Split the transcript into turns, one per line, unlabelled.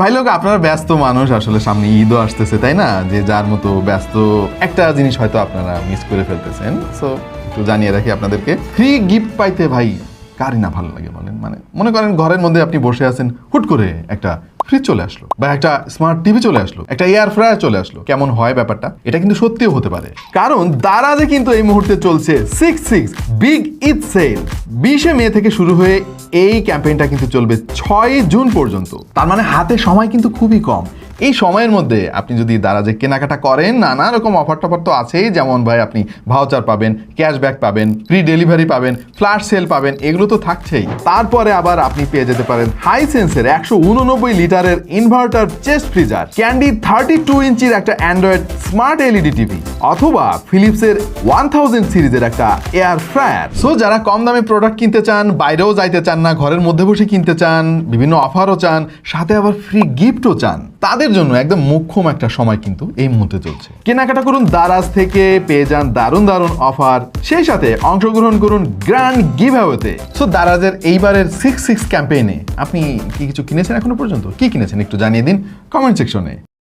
ভাই লোক, আপনারা ব্যস্ত মানুষ, আসলে সামনে ঈদও আসতেছে, তাই না? যে যার মতো ব্যস্ত একটা জিনিস হয়তো আপনারা মিস করে ফেলতেছেন। সো একটু জানিয়ে রাখি আপনাদেরকে, ফ্রি গিফট পাইতে ভাই কারই না ভালো লাগে বলেন? মানে মনে করেন ঘরের মধ্যে আপনি বসে আছেন, হুট করে একটা ফ্রিজ চলে আসলো, বা একটা স্মার্ট টিভি চলে আসলো, একটা এয়ার ফ্রায়ার চলে আসলো। কেমন হয় ব্যাপারটা? এটা কিন্তু সত্যিও হতে পারে, কারণ দারাজে কিন্তু এই মুহূর্তে চলছে 6/6 বিগ ঈদ সেল। 20 মে থেকে শুরু হয়ে এই ক্যাম্পেইনটা কিন্তু চলবে 6 জুন পর্যন্ত। তার মানে হাতে সময় কিন্তু খুবই কম। এই সময়ের মধ্যে আপনি যদি দারাজে কেনাকাটা করেন, নানা রকম অফার টফার তো আছেই। যেমন ভাই আপনি ভাউচার পাবেন, ক্যাশব্যাক পাবেন, ফ্রি ডেলিভারি পাবেন, ফ্ল্যাশ সেল পাবেন, এগুলো তো থাকছেই। তারপরে আবার আপনি পেয়ে যেতে পারেন হাইসেন্সের 189 লিটারের ইনভার্টার চেস্ট ফ্রিজার, ক্যান্ডি 32 ইঞ্চির একটা অ্যান্ড্রয়েড স্মার্ট এলইডি টিভি, অথবা ফিলিপসের 1000 সিরিজের একটা এয়ার ফ্রায়ার। সো যারা কম দামে প্রোডাক্ট কিনতে চান, বাইরেও যাইতে চান না, ঘরের মধ্যে বসে কিনতে চান, বিভিন্ন অফারও চান, সাথে আবার ফ্রি গিফটও চান, তাদের জন্য একদম মোক্ষম একটা সময় কিন্তু এই মুহূর্তে চলছে। কেনাকাটা করুন দারাজ থেকে, পেয়ে যান দারুণ দারুণ অফার, সেই সাথে অংশগ্রহণ করুন গ্র্যান্ড গিভঅ্যাওয়েতে। সো দারাজের এইবারের 6/6 ক্যাম্পেইনে আপনি কি কিছু কিনেছেন এখনো পর্যন্ত? কি কিনেছেন একটু জানিয়ে দিন কমেন্ট সেকশনে।